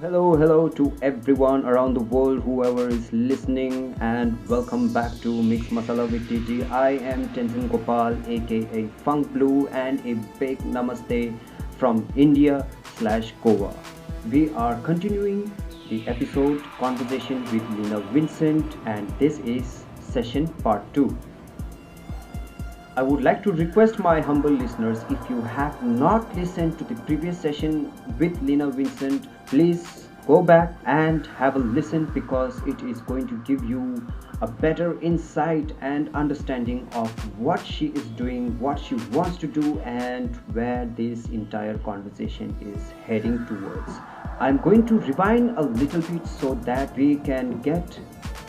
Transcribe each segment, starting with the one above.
Hello to everyone around the world, whoever is listening, and welcome back to Mix Masala with TG. I am Tenzin Gopal, aka Funk Blue, and a big namaste from India slash Goa. We are continuing the episode conversation with Lina Vincent, and this is session part 2. I would like to request my humble listeners, if you have not listened to the previous session with Lina Vincent, please go back and have a listen because it is going to give you a better insight and understanding of what she is doing, what she wants to do, and where this entire conversation is heading towards. I'm going to rewind a little bit so that we can get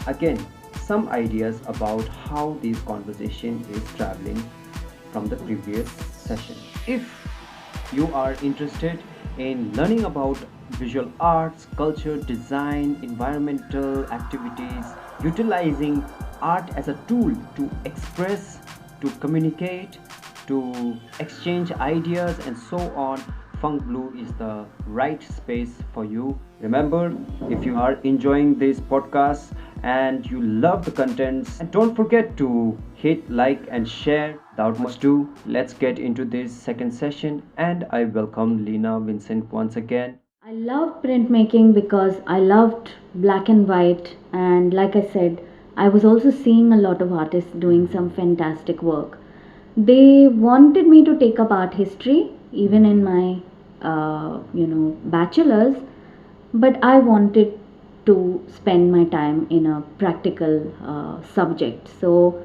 again some ideas about how this conversation is traveling from the previous session. If you are interested in learning about visual arts, culture, design, environmental activities, utilizing art as a tool to express, to communicate, to exchange ideas, and so on, Funk Blue is the right space for you. Remember, if you are enjoying this podcast and you love the contents, and don't forget to hit like and share. Without much ado, let's get into this second session, and I welcome Lina Vincent once again. I love printmaking because I loved black and white, and like I said, I was also seeing a lot of artists doing some fantastic work. They wanted me to take up art history, even in my bachelor's, but I wanted to spend my time in a practical subject. So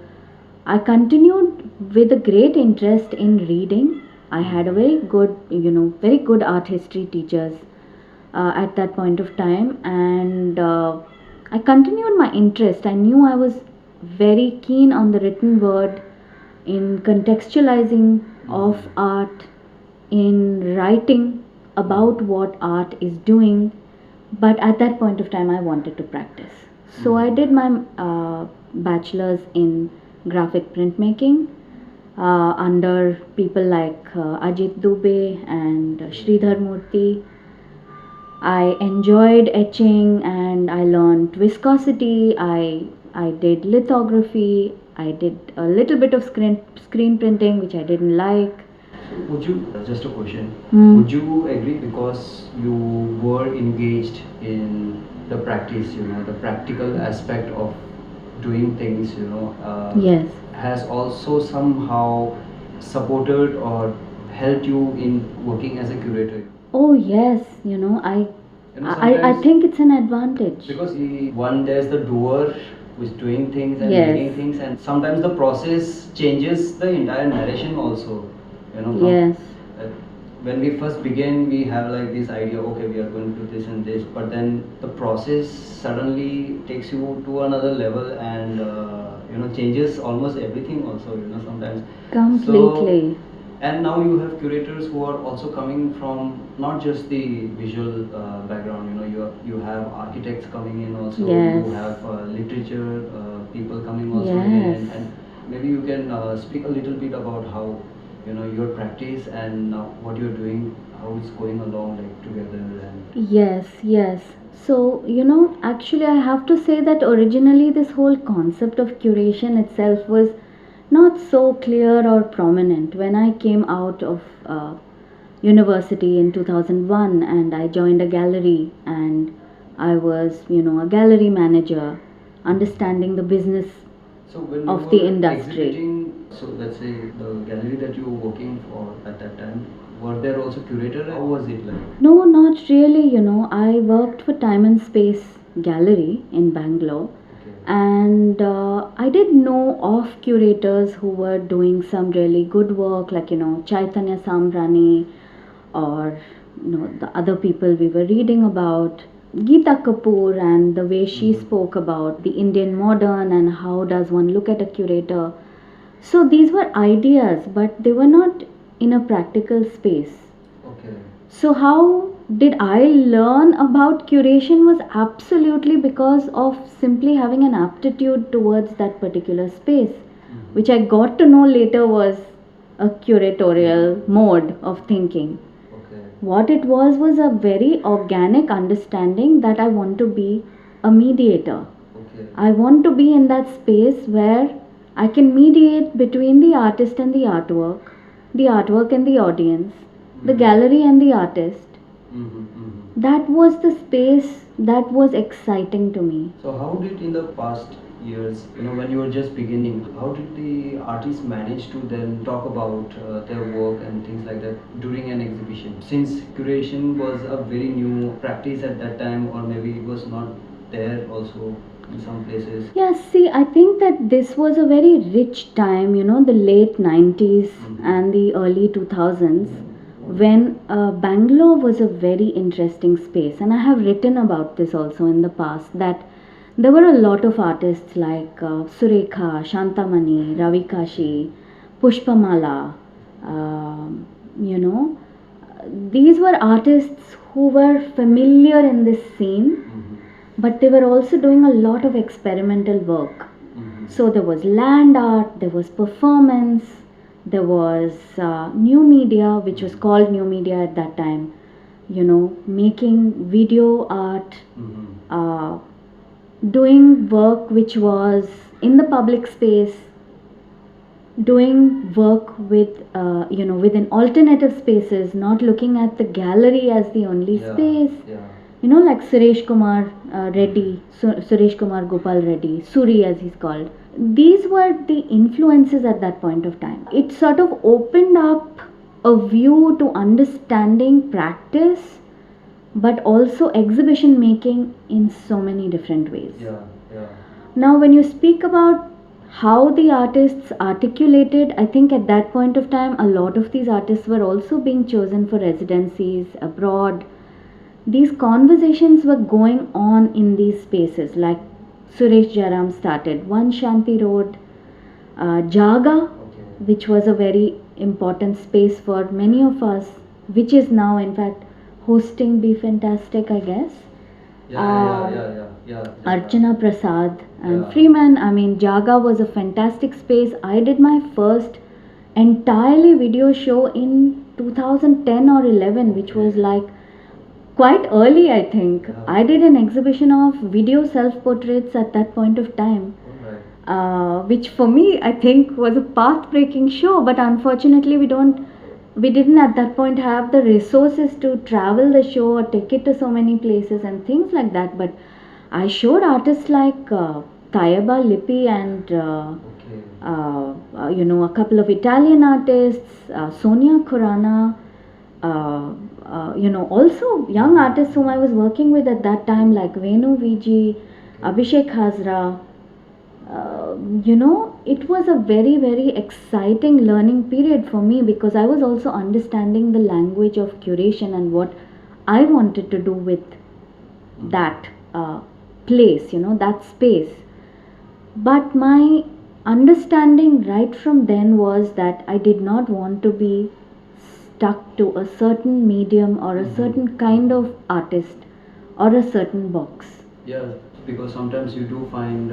I continued with a great interest in reading. I had a very good art history teachers at that point of time, and I continued my interest. I knew I was very keen on the written word, in contextualizing of art, in writing about what art is doing, but at that point of time I wanted to practice. So I did my bachelor's in graphic printmaking under people like Ajit Dubey and Sridhar Murthy. I enjoyed etching and I learned viscosity. I did lithography. I did a little bit of screen printing, which I didn't like. Would you, just a question, Hmm. would you agree because you were engaged in the practice, the practical aspect of doing things, Yes. has also somehow supported or helped you in working as a curator? Oh yes, I think it's an advantage. Because one, there's the doer who's doing things and Yes. making things, and sometimes the process changes the entire narration also. Yes. uh, when we first begin, we have like this idea, okay, we are going to do this and this, but then the process suddenly takes you to another level and changes almost everything also. Sometimes. Completely. So, and now you have curators who are also coming from not just the visual background. You have architects coming in also. Yes. You have literature people coming also Yes. in, and maybe you can speak a little bit about how your practice and now what you're doing, how it's going along like together. And Yes, yes. So, actually, I have to say that originally this whole concept of curation itself was not so clear or prominent when I came out of university in 2001 and I joined a gallery, and I was, a gallery manager, understanding the business so when of you the were industry. exhibiting, so let's say the gallery that you were working for at that time, were there also curator? How was it like? No, not really. I worked for Time and Space Gallery in Bangalore, Okay. and I did know of curators who were doing some really good work, like Chaitanya Samrani, or the other people we were reading about. Geeta Kapoor, and the way she spoke about the Indian modern and how does one look at a curator. So these were ideas, but they were not in a practical space. Okay. So, how did I learn about curation was absolutely because of simply having an aptitude towards that particular space, which I got to know later was a curatorial mode of thinking. Okay. What it was a very organic understanding that I want to be a mediator. Okay. I want to be in that space where I can mediate between the artist and the artwork and the audience, the gallery and the artist. That was the space that was exciting to me. So how did in the past years, when you were just beginning, how did the artists manage to then talk about their work and things like that during an exhibition? Since curation was a very new practice at that time, or maybe it was not there also in some places. Yeah, see, I think that this was a very rich time, the late 90s and the early 2000s, when Bangalore was a very interesting space. And I have written about this also in the past, that there were a lot of artists like Surekha, Shantamani, Ravi Kashi, Pushpamala. You know, these were artists who were familiar in this scene, but they were also doing a lot of experimental work. So there was land art, there was performance, there was new media, which was called new media at that time. Making video art, doing work which was in the public space, doing work within alternative spaces, not looking at the gallery as the only space. Like Suresh Kumar Reddy, Suresh Kumar Gopal Reddy, Suri as he's called. These were the influences at that point of time. It sort of opened up a view to understanding practice, but also exhibition making in so many different ways. Now, when you speak about how the artists articulated, I think at that point of time, a lot of these artists were also being chosen for residencies abroad. These conversations were going on in these spaces, like Suresh Jaram started One Shanti Road, Jaga, which was a very important space for many of us, which is now in fact hosting Be Fantastic, I guess. Archana Prasad and Freeman. I mean, Jaga was a fantastic space. I did my first entirely video show in 2010 or 11, which was like quite early, I think. I did an exhibition of video self-portraits at that point of time, which for me I think was a path-breaking show. But unfortunately, we didn't at that point have the resources to travel the show or take it to so many places and things like that. But I showed artists like Tayeba Lippi and a couple of Italian artists, Sonia Khurana. Also young artists whom I was working with at that time, like Venu Viji, Abhishek Hazra. It was a very, very exciting learning period for me, because I was also understanding the language of curation and what I wanted to do with that place, that space. But my understanding right from then was that I did not want to be stuck to a certain medium or a certain kind of artist or a certain box. Yeah, because sometimes you do find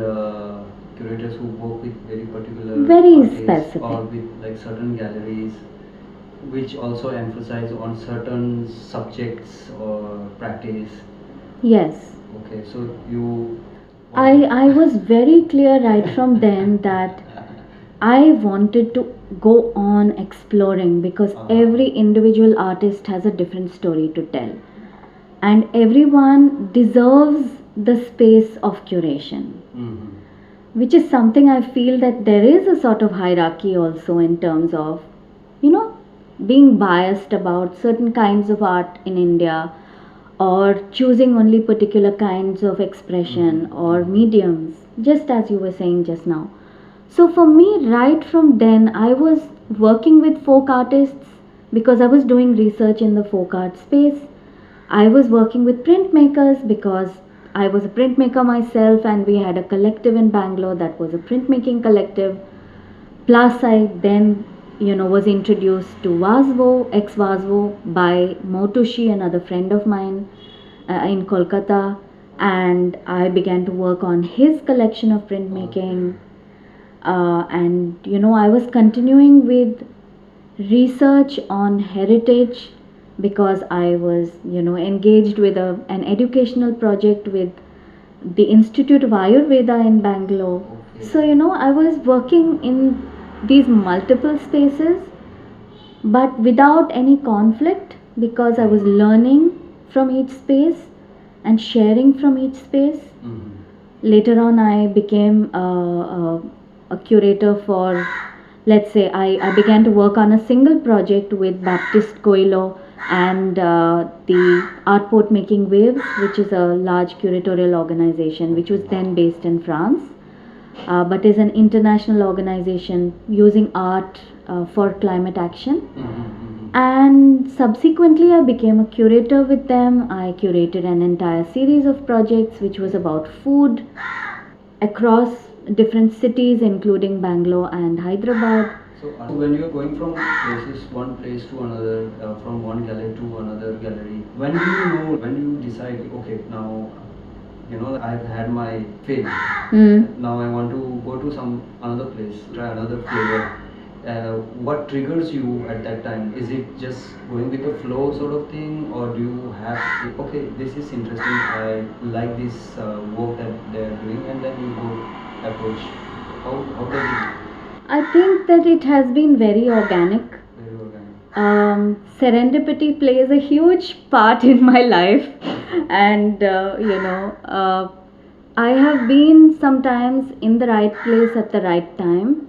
curators who work with very particular very artists specific, or with like certain galleries, which also emphasize on certain subjects or practice. Yes. Okay, so you. I was very clear right from then that I wanted to go on exploring, because every individual artist has a different story to tell, and everyone deserves the space of curation, which is something I feel that there is a sort of hierarchy also in terms of, being biased about certain kinds of art in India, or choosing only particular kinds of expression or mediums, just as you were saying just now. So for me, right from then, I was working with folk artists because I was doing research in the folk art space. I was working with printmakers because I was a printmaker myself, and we had a collective in Bangalore that was a printmaking collective. Plus, I then, was introduced to Vasvo, ex-Vasvo, by Motushi, another friend of mine in Kolkata, and I began to work on his collection of printmaking. I was continuing with research on heritage, because I was, engaged with an educational project with the Institute of Ayurveda in Bangalore. Okay. So, I was working in these multiple spaces but without any conflict because I was learning from each space and sharing from each space. Mhm. Later on, I became a curator for, let's say, I began to work on a single project with Baptiste Coelho and the Art Port Making Waves, which is a large curatorial organization which was then based in France. But is an international organization using art for climate action. And subsequently, I became a curator with them. I curated an entire series of projects which was about food across different cities, including Bangalore and Hyderabad. So when you're going from places, one place to another, from one gallery to another gallery, when do you know, when do you decide, okay, now, I've had my fill. Now I want to go to some another place, try another flavor. What triggers you at that time? Is it just going with the flow sort of thing, or do you have, okay, this is interesting, I like this work that they're doing, and then you go approach? How does it? I think that it has been very organic. Very organic. Serendipity plays a huge part in my life, and I have been sometimes in the right place at the right time.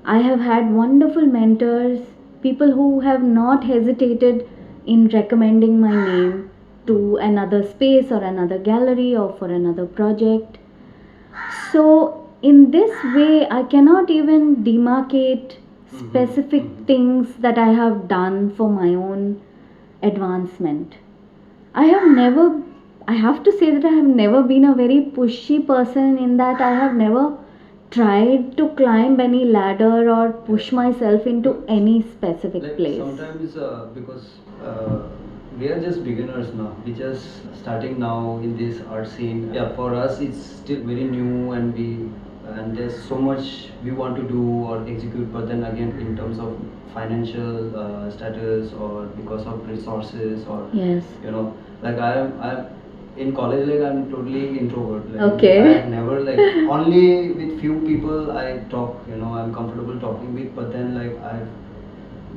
I have had wonderful mentors, people who have not hesitated in recommending my name to another space or another gallery or for another project. So, in this way, I cannot even demarcate specific things that I have done for my own advancement. I have never, I have to say that I have never been a very pushy person in that I have never tried to climb any ladder or push myself into any specific Like place. sometimes because we are just beginners now, we just starting now in this art scene. Yeah, for us it's still very new, and there's so much we want to do or execute, but then again in terms of financial status or because of resources or Yes. like I'm in college, like I'm totally introvert. Like Okay. I've never like only with few people I talk. I'm comfortable talking with, but then like I've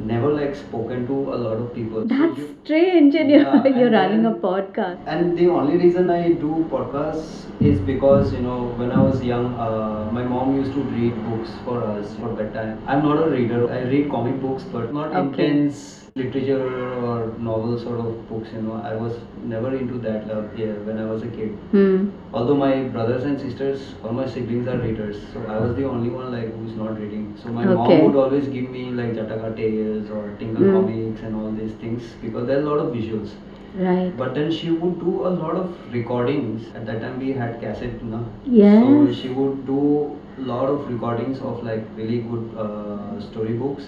never like spoken to a lot of people. That's strange, and you're, Yeah, you're and running a then- podcast. And the only reason I do podcasts is because when I was young, my mom used to read books for us for bedtime. I'm not a reader. I read comic books, but not Okay. intense literature or novel sort of books. I was never into that when I was a kid. Although my brothers and sisters, all my siblings are readers, so I was the only one like who's not reading. So my mom Okay. would always give me like Jataka tales or Tinkle comics and all these things because there's a lot of visuals. Right. But then she would do a lot of recordings. At that time we had cassette, no? Yes. So she would do a lot of recordings of like really good storybooks,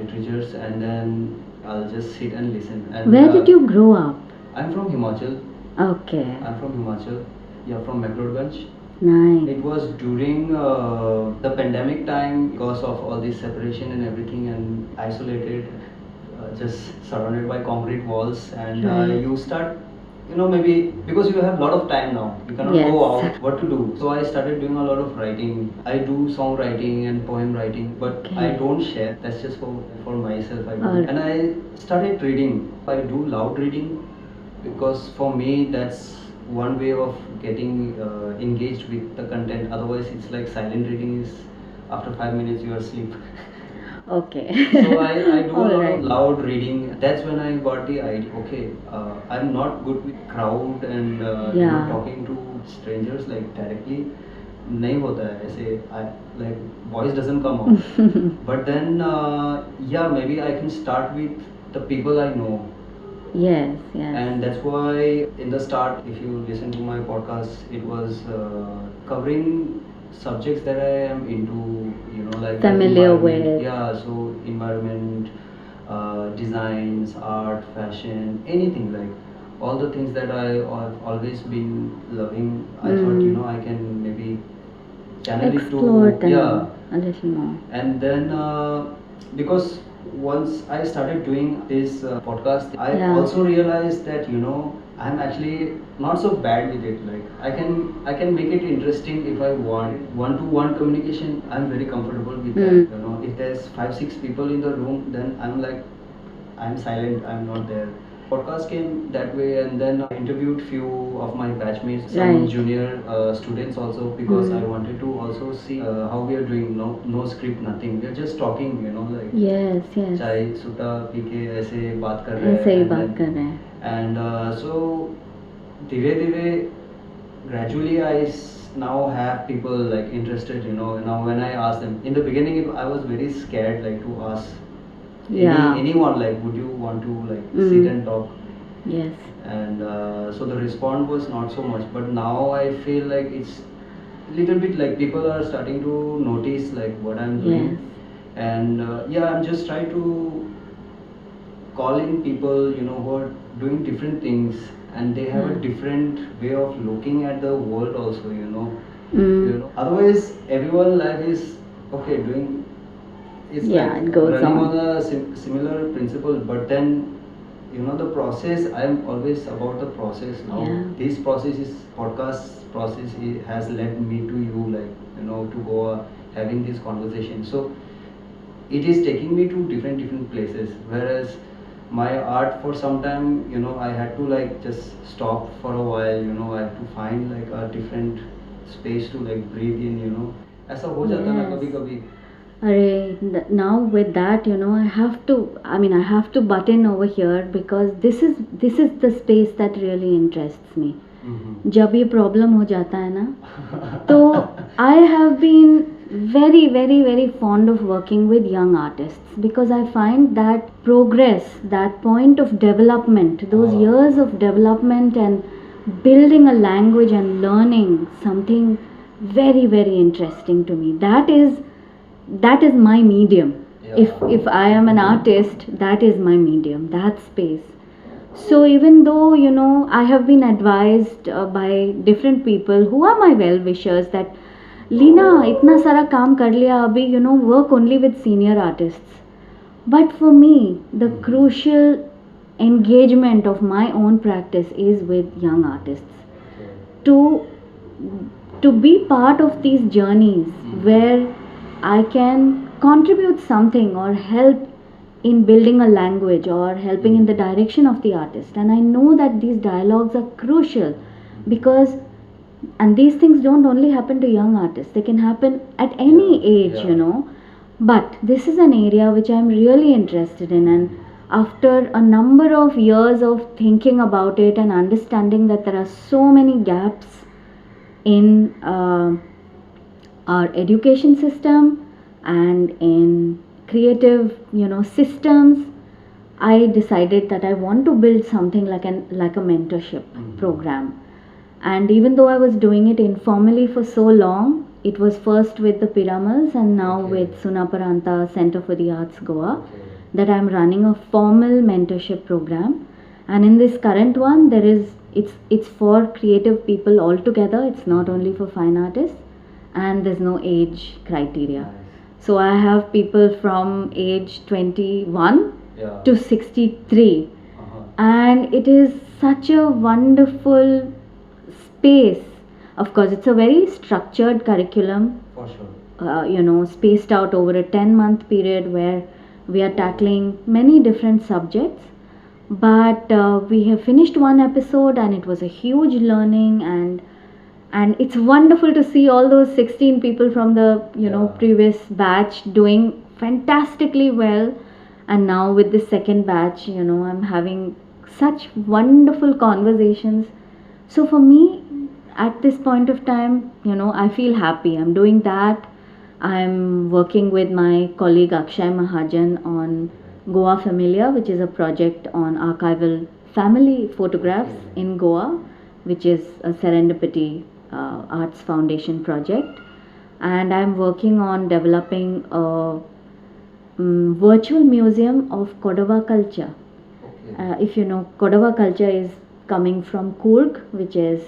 literatures, and then I'll just sit and listen. And Where did you grow up? I'm from Himachal. Okay. I'm from Himachal. Yeah, from McLeodganj. Nice. It was during the pandemic time because of all this separation and everything, and isolated, just surrounded by concrete walls, and Right. you start, maybe because you have a lot of time now, you cannot Yes. go out. What to do? So I started doing a lot of writing. I do songwriting and poem writing, but Okay. I don't share. That's just for myself. I do, Alright. and I started reading. I do loud reading because for me that's one way of getting engaged with the content. Otherwise it's like silent reading is after 5 minutes you are asleep. Okay. So I do a lot Alright. of loud reading. That's when I got the idea, okay, I'm not good with crowd and Yeah. talking to strangers like directly. नहीं होता है ऐसे, like voice doesn't come out. But then yeah, maybe I can start with the people I know. Yes, yes. And that's why in the start, if you listen to my podcast, it was covering subjects that I am into, like the Familiar environment. with. Yeah, so environment, designs, art, fashion, anything, like all the things that I've always been loving. I thought, I can maybe channel it to, Explore them yeah. a little more. And then because once I started doing this podcast, I Yeah. also realized that I'm actually not so bad with it. Like I can make it interesting if I want. One-to-one communication, I'm very comfortable with that. If there's 5-6 people in the room, then I'm like I'm silent, I'm not there. Podcast came that way, and then I interviewed few of my batchmates, some Right. junior students also, because I wanted to also see how we are doing. No script, nothing. We are just talking, like Yes, yes. चाय सुटा P के ऐसे बात कर रहे हैं. ऐसे ही and बात then- कर रहे हैं. And so धीरे धीरे gradually now have people like interested. Now when I ask them in the beginning, I was very scared like to ask anyone like, would you want to like sit and talk? Yes. And so the response was not so much, but now I feel like it's little bit like people are starting to notice like what I'm doing. Yes. And I'm just trying to call in people who are doing different things, and they have a different way of looking at the world also. Otherwise everyone life is okay doing, it's like it goes running on. a similar principle, but then the process, I'm always about the process now. Yeah. This process is podcast process, it has led me to you, like to go having this conversation. So it is taking me to different places, whereas my art for some time, I had to like just stop for a while. I had to find like a different space to like breathe in. ऐसा हो जाता ना Yes. कभी कभी. Now with that, I have to butt in over here because this is the space that really interests me. जब ये problem हो जाता है ना, तो I have been very very very fond of working with young artists because I find that progress, that point of development, those years of development and building a language and learning something very very interesting to me. That is my medium. If I am an artist, that is my medium, that space. So even though I have been advised by different people who are my well wishers that Lina itna sara kaam kar liya abhi, work only with senior artists. But for me, the crucial engagement of my own practice is with young artists, to be part of these journeys where I can contribute something or help in building a language or helping in the direction of the artist. And I know that these dialogues are crucial because, and these things don't only happen to young artists, they can happen at any age, But this is an area which I'm really interested in, and after a number of years of thinking about it and understanding that there are so many gaps in our education system and in creative systems, I decided that I want to build something like a mentorship program. And even though I was doing it informally for so long, it was first with the Pyramids and now with Sunaparanta Center for the Arts Goa, that I'm running a formal mentorship program. And in this current one, it's for creative people altogether. It's not only for fine artists, and there's no age criteria. So I have people from age 21 to 63, and it is such a wonderful space. Of course, it's a very structured curriculum, For sure. Spaced out over a 10-month period where we are tackling many different subjects. But we have finished one episode and it was a huge learning, and it's wonderful to see all those 16 people from the previous batch doing fantastically well. And now with this second batch, I'm having such wonderful conversations. So for me, at this point of time, I feel happy. I'm doing that. I'm working with my colleague Akshay Mahajan on Goa Familia, which is a project on archival family photographs in Goa, which is a serendipity arts foundation project. And I'm working on developing a virtual museum of Kodava culture. If you know, Kodava culture is coming from Coorg, which is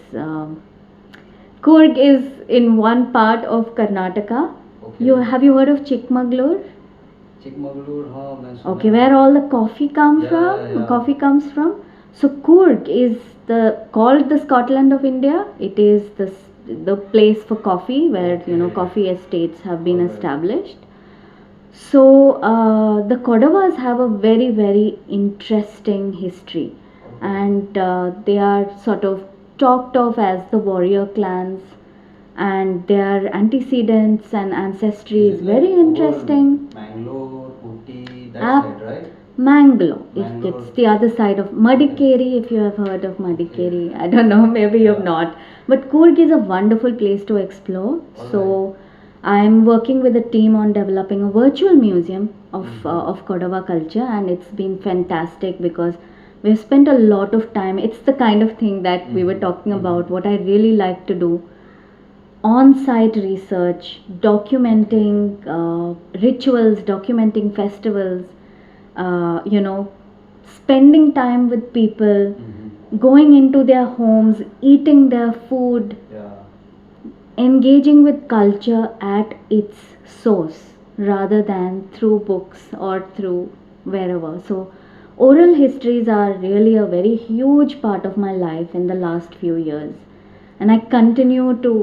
Coorg is in one part of Karnataka. Have you heard of Chikmagalur? Chikmagalur, हाँ मैं सुना Okay, है. where all the coffee come Yeah, from, yeah. coffee comes from. So Coorg is the called the Scotland of India. It is the place for coffee where Okay. coffee estates have been Alright. established. So the Kodavas have a very very interesting history, Okay. and they are sort of talked of as the warrior clans, and their antecedents and ancestry is very interesting. Mangalore, Ooty, that App side, right? Mangalore. If Mangalore. it's the other side of Madikeri, if you have heard of Madikeri, I don't know, maybe you have not. But Coorg is a wonderful place to explore. So I'm working with a team on developing a virtual museum of Kodava culture, and it's been fantastic because we've spent a lot of time. It's the kind of thing that we were talking about. What I really like to do on-site research, documenting rituals, documenting festivals, spending time with people, going into their homes, eating their food, engaging with culture at its source rather than through books or through wherever. So, oral histories are really a very huge part of my life in the last few years, and I continue to,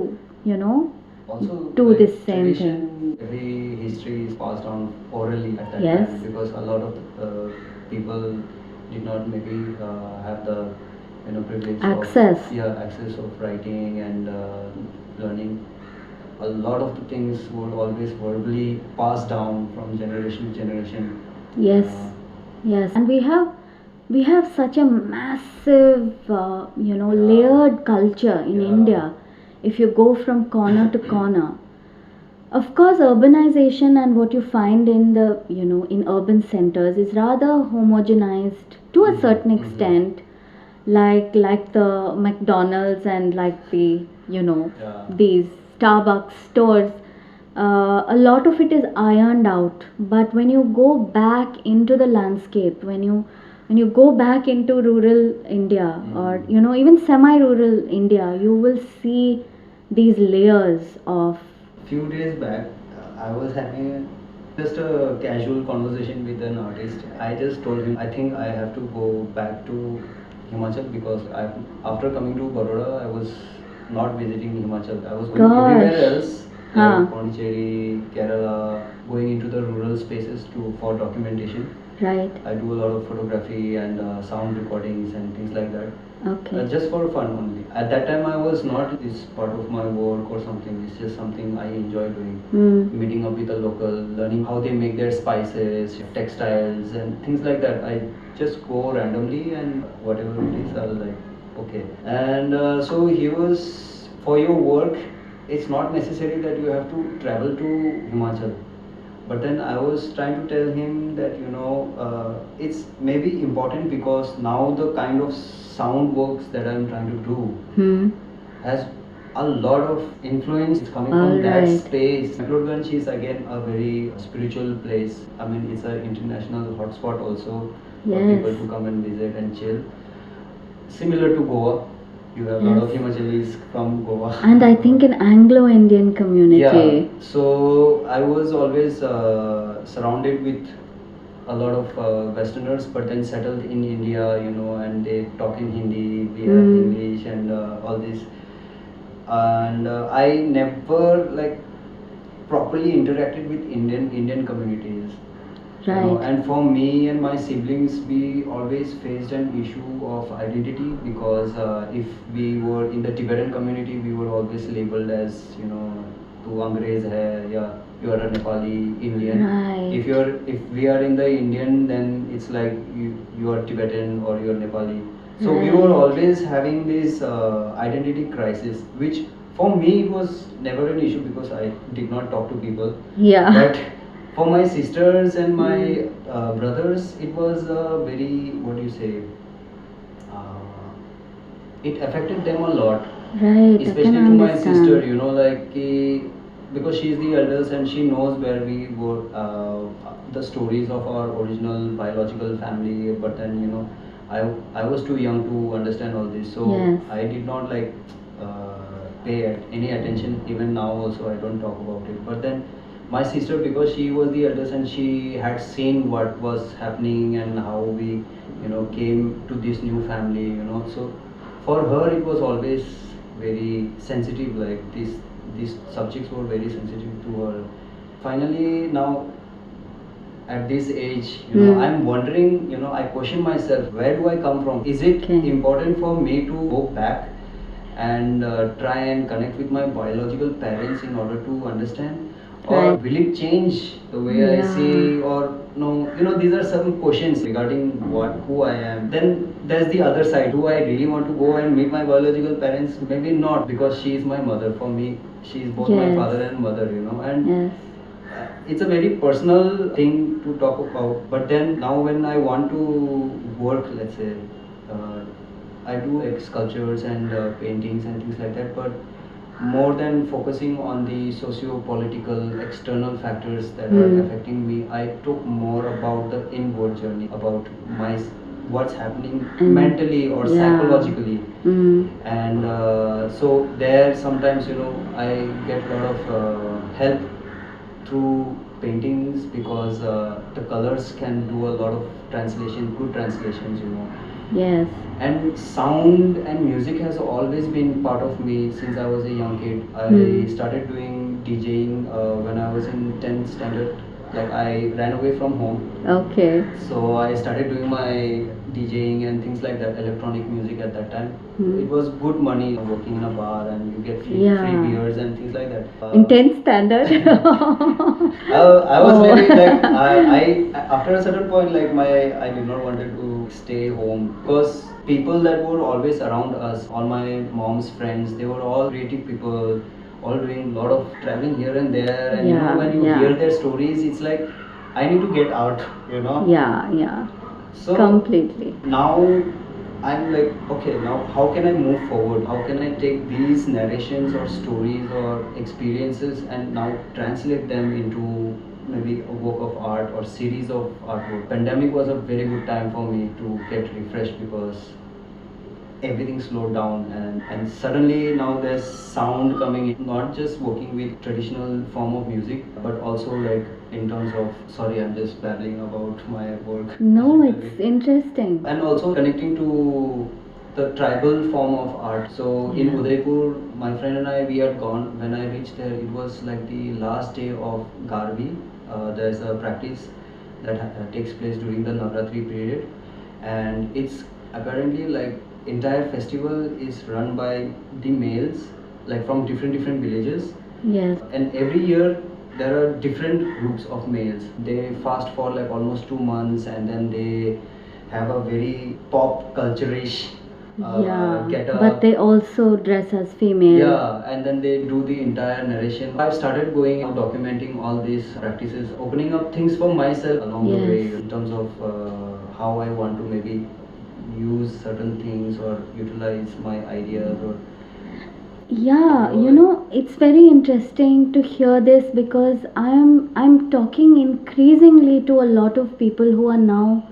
Also, do like this same thing. tradition, every history is passed on orally at that Yes. time because a lot of people did not maybe have the privilege Access. of access of writing and learning. A lot of the things were always verbally passed down from generation to generation. Yes, yes, and we have such a massive, layered culture in India. If you go from corner to corner, of course, urbanization and what you find in the in urban centers is rather homogenized to a certain extent, like the McDonald's and like the these Starbucks stores. A lot of it is ironed out, but when you go back into the landscape, when you go back into rural India, or even semi-rural India, you will see these layers of. Few days back, I was having just a casual conversation with an artist. I just told him I think I have to go back to Himachal because after coming to Baroda, I was not visiting Himachal. I was going everywhere else, like Pondicherry, Kerala, going into the rural spaces for documentation. Right. I do a lot of photography and sound recordings and things like that. Okay. Just for fun only. At that time, I was not this part of my work or something. It's just something I enjoy doing. Meeting up with the local, learning how they make their spices, textiles, and things like that. I just go randomly and whatever it is, I'll like, okay. And so he was, for your work, it's not necessary that you have to travel to Himachal. But then I was trying to tell him that it's maybe important because now the kind of sound works that I'm trying to do has a lot of influence coming from that space. McLeodganj is again a very spiritual place. I mean, it's an international hotspot also for people to come and visit and chill. Similar to Goa, you have a lot of Himachalis from Goa. And I think an Anglo-Indian community. Yeah, so I was always surrounded with a lot of Westerners, but then settled in India, and they talk in Hindi, we have English and all this. And I never like properly interacted with Indian communities. Right. And for me and my siblings, we always faced an issue of identity because if we were in the Tibetan community, we were always labeled as, tu Angrez hai, yeah, you are a Nepali Indian. Right. If we are in the Indian, then it's like you are Tibetan or you are Nepali. So we were always having this identity crisis, which for me it was never an issue because I did not talk to people. Yeah. But for my sisters and my brothers, it was very, what do you say, it affected them a lot. Right. Especially to my sister, like because she is the eldest and she knows where we were, the stories of our original biological family. But then, I was too young to understand all this, so I did not pay any attention. Even now, also, I don't talk about it. But then, My sister, because she was the eldest and she had seen what was happening and how we, came to this new family, so for her it was always very sensitive, like these subjects were very sensitive to her. Finally, now at this age, I'm wondering, I question myself, where do I come from? Is it Okay. important for me to go back and try and connect with my biological parents in order to understand, or Right. will it change the way I Yeah. see, or no? These are some questions regarding who I am. Then there's the other side. Do I really want to go and meet my biological parents? Maybe not, because she is my mother. For me, she is both my Yes. father and mother, and Yes. it's a very personal thing to talk about. But then now when I want to work, let's say, uh, I do like sculptures and paintings and things like that, but more than focusing on the socio-political external factors that are affecting me, I took more about the inward journey, about my what's happening mentally or psychologically. And so there sometimes, I get a lot of help through paintings, because the colors can do a lot of translation, good translations, Yes. and sound and music has always been part of me since I was a young kid. I started doing DJing when I was in 10th standard. Like, I ran away from home. Okay. So I started doing my DJing and things like that, electronic music at that time. It was good money, working in a bar and you get free Yeah. beers and things like that. In 10th standard. I was Oh. very like I after a certain point, like I did not wanted to stay home, because people that were always around us, all my mom's friends, they were all creative people, all doing a lot of traveling here and there, and Yeah, when you yeah. hear their stories, it's like I need to get out, Yeah, yeah. So Completely. now I'm like, okay, now how can I move forward? How can I take these narrations or stories or experiences and now translate them into maybe a work of art or series of artwork? Pandemic was a very good time for me to get refreshed, because everything slowed down, and suddenly now there's sound coming in, not just working with traditional form of music, but also like in terms of, sorry, I'm just babbling about my work. No, it's interesting. And also connecting to the tribal form of art. So in Udaipur, my friend and I, we had gone. When I reached there, it was like the last day of Garbi. There's a practice that takes place during the Navratri period, and it's apparently like entire festival is run by the males, like from different villages. Yes. And every year there are different groups of males. They fast for like almost 2 months, and then they have a very pop culture-ish Yeah, get up. but they also dress as female. Yeah, and then they do the entire narration. I've started going and documenting all these practices, opening up things for myself along the way, in terms of how I want to maybe use certain things or utilize my ideas or. Yeah, it's very interesting to hear this, because I'm talking increasingly to a lot of people who are now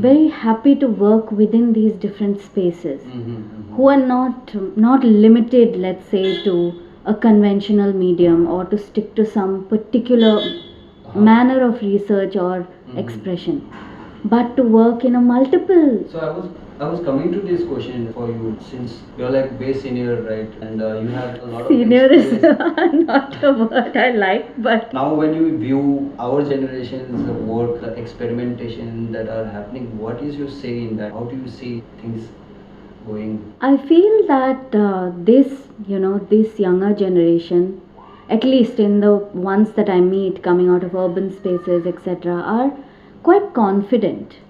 very happy to work within these different spaces, who are not limited, let's say, to a conventional medium or to stick to some particular manner of research or expression, but to work in a multiple. So I was coming to this question for you, since you're like way senior, right? And you have a lot Senior of is experience. not a word I like, but Now when you view our generation's work, the experimentation that are happening, what is your say in that? How do you see things going? I feel that this younger generation, at least in the ones that I meet coming out of urban spaces, etc., are quite confident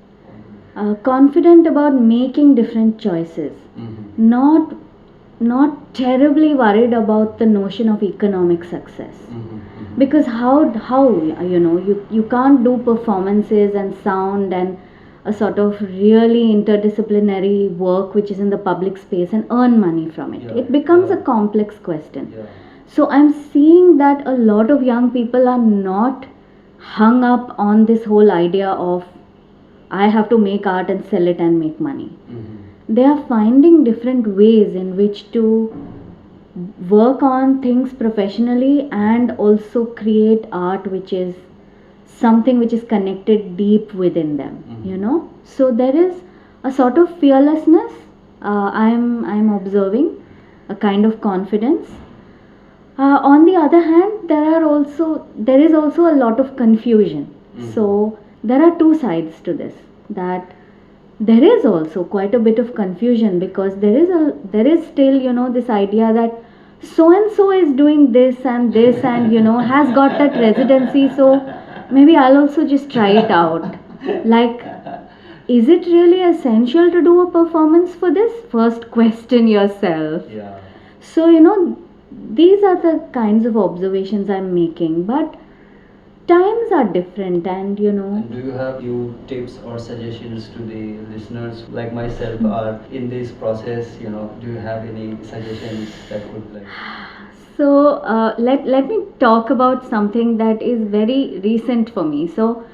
about making different choices, not terribly worried about the notion of economic success, because how you can't do performances and sound and a sort of really interdisciplinary work which is in the public space and earn money from it. It becomes a complex question. So I'm seeing that a lot of young people are not hung up on this whole idea of I have to make art and sell it and make money. They are finding different ways in which to work on things professionally and also create art which is something which is connected deep within them, you know. So there is a sort of fearlessness, I'm observing, a kind of confidence. On the other hand, there is also a lot of confusion. So there are two sides to this, that there is also quite a bit of confusion, because there is still, you know, this idea that so and so is doing this and you know has got that residency, so maybe I'll also just try it out. Like, is it really essential to do a performance for this? First question yourself. Yeah. So, you know, these are the kinds of observations I'm making, but times are different, and you know. And do you have few tips or suggestions to the listeners like myself are in this process? You know, do you have any suggestions that could like? So let me talk about something that is very recent for me. So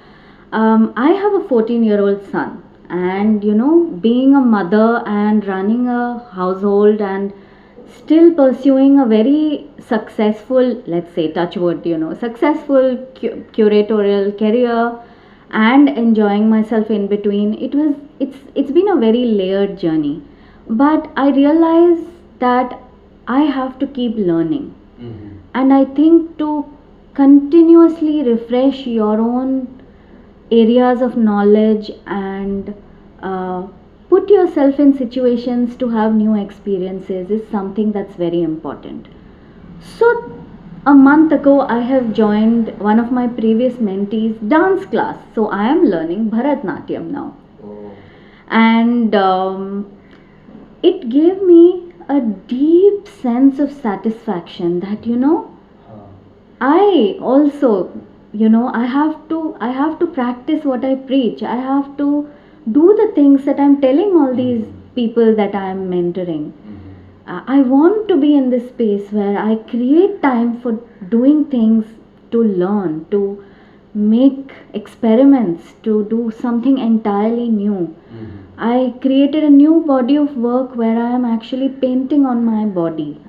I have a 14-year-old son, and you know, being a mother and running a household and still pursuing a very successful, let's say, touch wood, you know, successful curatorial career and enjoying myself in between, it's been a very layered journey. But I realize that I have to keep learning. And I think to continuously refresh your own areas of knowledge and put yourself in situations to have new experiences is something that's very important. So, a month ago, I have joined one of my previous mentees' dance class. So, I am learning Bharatnatyam now. Oh. And it gave me a deep sense of satisfaction that, you know, I also, you know, I have to practice what I preach. I have to do the things that I'm telling all these people that I'm mentoring. I want to be in this space where I create time for doing things, to learn, to make experiments, to do something entirely new. I created a new body of work where I am actually painting on my body.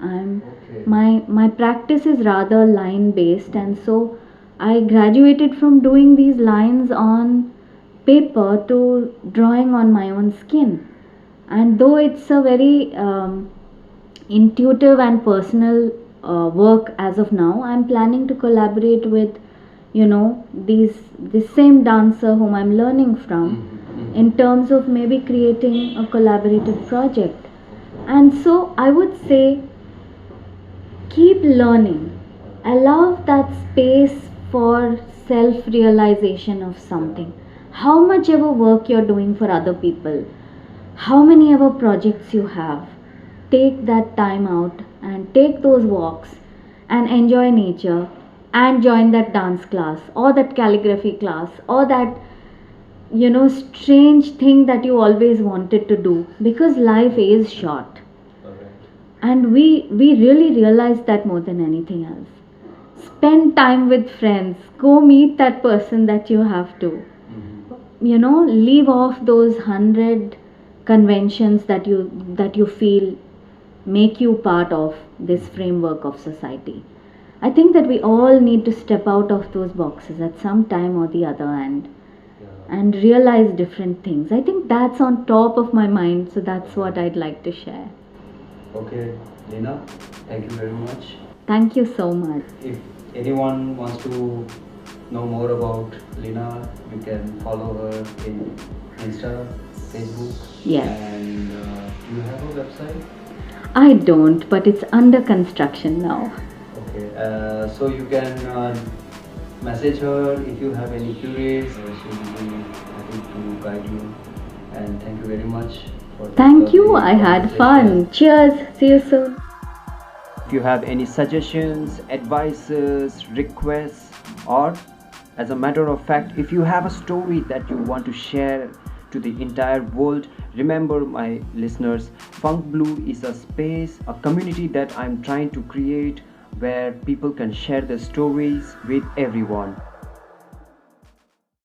My practice is rather line based, and so I graduated from doing these lines on paper to drawing on my own skin. And though it's a very intuitive and personal work as of now, I'm planning to collaborate with, you know, this same dancer whom I'm learning from, in terms of maybe creating a collaborative project. And so I would say, keep learning. Allow that space for self realization of something. How much ever work you're doing for other people, how many ever projects you have, take that time out and take those walks and enjoy nature and join that dance class or that calligraphy class or that, you know, strange thing that you always wanted to do, because life is short. And we really realize that more than anything else. Spend time with friends, go meet that person that you have to, you know, leave off those 100 conventions that you feel make you part of this framework of society. I think that we all need to step out of those boxes at some time or the other, and realize different things. I think that's on top of my mind, so that's what I'd like to share. Okay, Lina, thank you very much. Thank you so much. If anyone wants to know more about Lina, you can follow her in Insta, Facebook. Yes. And do you have a website? I don't, but it's under construction now. Okay, so you can message her if you have any queries. She will be happy to guide you. And thank you very much for this Thank you, lovely I had conversation. fun. Cheers, see you soon. If you have any suggestions, advices, requests, or as a matter of fact, if you have a story that you want to share to the entire world, remember, my listeners, Funk Blue is a space, a community that I'm trying to create where people can share their stories with everyone.